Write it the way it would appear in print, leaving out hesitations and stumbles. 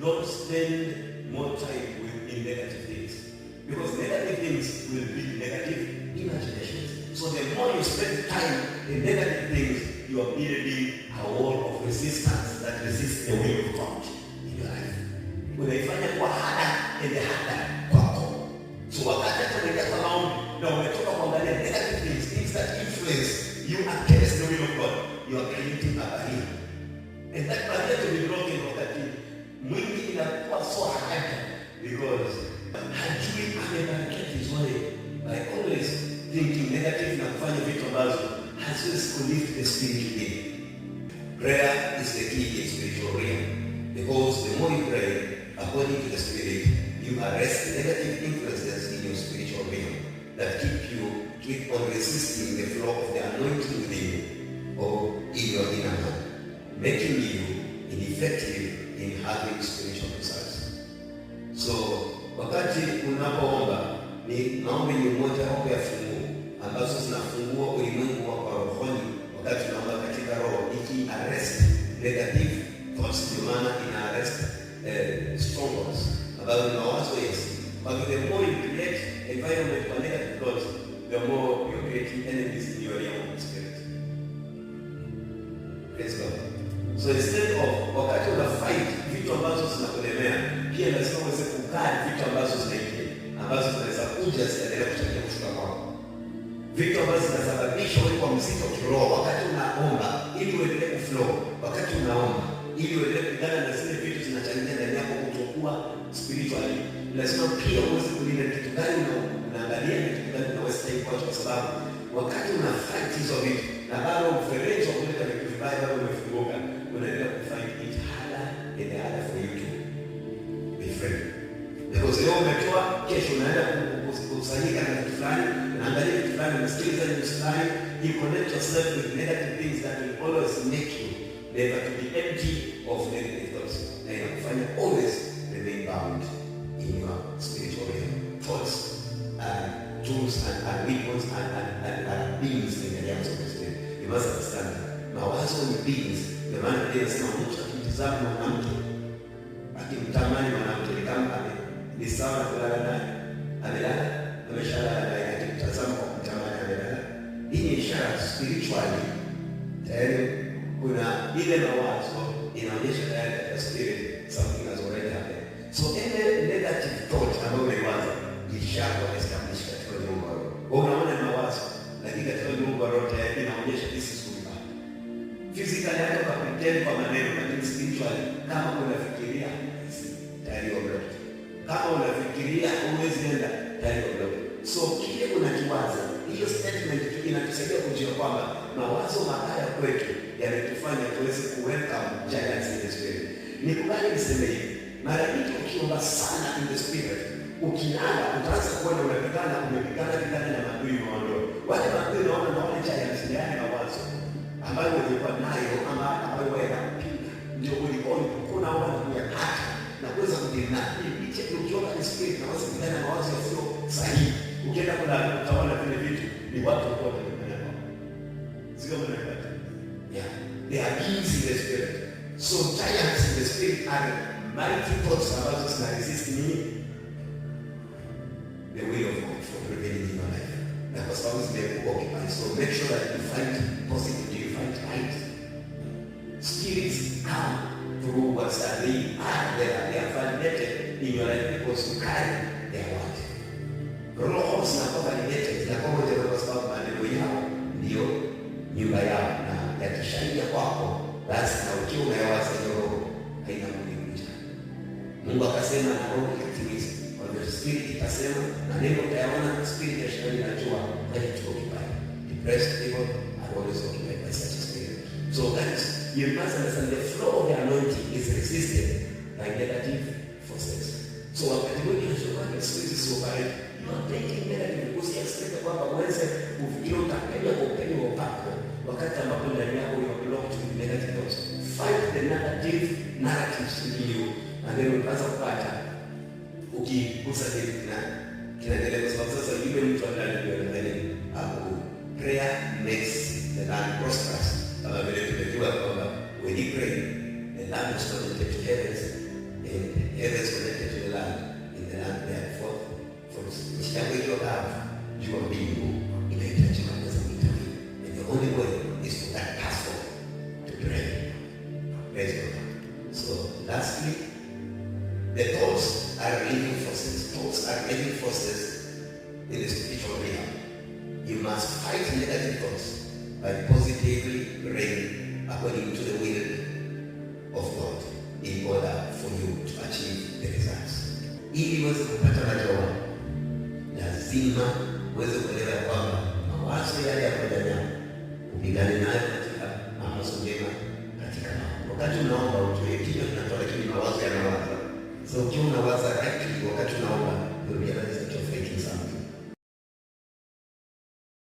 don't spend more time in negative things. Because negative things will be negative imaginations. So the more you spend time in negative things, you are building a wall of resistance that resists the will of God in your life. Unaifanya kwa harder and harder kwako. So wakati tunaingia kwa maombi na umetoka kuangalia negative things that influence you against the will of God, you are creating a barrier. And that barrier to be broken wakati mwingi inakuwa so hard because hajui amebarikiwa vizuri by always thinking negative na kufanya vitu ambazo haziwezi kulift the spirit in. Prayer is the key in spiritual realm because the more you pray according to the spirit, you arrest negative influences in your spiritual realm that keep on resisting the flow of the anointing within you or in your inner man, making you ineffective in having spiritual results. So wakati unapoomba ni maombi ni moja wapo ya funguo ambazo zinafungua ulimwengu wako wa rohoni. Wakati tunaomba katika roho iki arrest negative thoughts, ndio maana ina arrest strongholds ambazo ni mawazo yes. But the more you create environment for negative thoughts, the more you're creating enemies in your own spirit. Praise God. So instead of wakati una fight vitu ambazo zinakulemea, pia lazima uweze kukaa vitu ambazo zinaingia ambazo zinaweza kuja zikaendelea kuchangia kushuka kwako. Vitu ambazo zinasababisha wewe kwa mzito kiroho wakati unaomba ili uendelee kuflow, wakati unaomba ili uendelee kupigana na zile vitu zinachangia ndani yako kutokuwa spiritually. Lazima pia uweze kulinda kitu gani unaangalia na kitu gani unaweza kuacha, kwa sababu wakati una fight hizo vitu na bado mfereji wa kuleta vitu vibaya bado umefunguka, unaendelea kufight it harder and harder for you to be free. Because leo umetoa, kesho unaenda kukusanyika na kitu fulani, unaangalia kitu fulani, unasikiliza kitu fulani, you connect yourself with negative things that will always make you never to be empty of negative thoughts. Na inakufanya always remain bound in your spiritual realm. Thoughts and tools and weapons and beings in the realms of the spirit. You must understand that. Mawazo ni beings. The man anasema mtu akimtazama mwanamke, akimtamani mwanamke ni kama ni sawa na kulala naye. Amelala, ameshalala naye, akimtazama kwa kumtamani amelala. Hii ni ishara spiritually. Tayari kuna ile mawazo inaonyesha tayari katika spirit something has already happened. So any negative thought ambayo umeiwaza ishakuwa established katika nyumba roho. Unaona mawazo lakini katika nyumba roho tayari inaonyesha this is good. Physically hata kwa pretend kwa maneno, lakini spiritually kama unafikiria tayari blocked. Kama unafikiria huwezi enda tayari blocked. So kile unakiwaza, hiyo statement inatusaidia kujua kwamba mawazo mabaya kwetu yanatufanya tuweze kuweka giants in the spirit. Nikubali niseme hivi, mara nyingi ukiomba sana in the spirit, ukilala utaanza kuona umepigana na maadui maondoa. Wale maadui naona na wale giants ni yale mawazo ambayo ulikuwa nayo ama ambayo wewe unapinga, ndio ulikuwa unaona kuyakata na kuweza kudina. Hicho ukiomba in spirit na wazo kupigana na mawazo yasio sahihi, ukienda kuna utaona vile vitu ni watu wote wanapenda. Sio mnaelewa? Yeah, they are beings in the spirit. So giants in the spirit are mighty thoughts ambazo zina resist the will of God for prevailing in your life. Na kwa sababu zimekuoccupy, so make sure that you find positive, you find light. Spirits come through what's that they are validated in your life because you carry their word. Roho zinakuwa validated, zinakuwa moja kwa sababu maneno yao ndio nyumba yao, na yakishaingia kwako basi na ukiwa unayawaza hiyo roho haina budi kuja. Mungu akasema na roho ikatimiza. Kwa hiyo spirit ikasema na neno utayaona, spirit ya shetani inajua that it occupied. Depressed people are always occupied by such a spirit. So that you must understand the flow of the anointing is resisted by negative forces. So wakati mwingi unashuka spirit sio bali you are taking negative because you expect kwamba uweze kufikiria utapenya kwa upenyo wa upako wakati ambapo ndani yako you are blocked with negative thoughts. Fight the negative narratives in you and then unaanza kupata ukigusa kitu na kinaendelea, kwa sababu sasa yule mtu anayejua ndani hapo. Prayer makes the land prosperous. Kama vile tumejua kwamba when you pray the land is connected to heavens and Praise God. So lastly, the thoughts are living forces. Thoughts are living forces in the spiritual realm. You must fight negative thoughts by positively praying according to the will of God in order for you to achieve the results. Ili uweze kupata majawabu, lazima uweze kuelewa kwamba mawazo yale ya ndani yako upigane nayo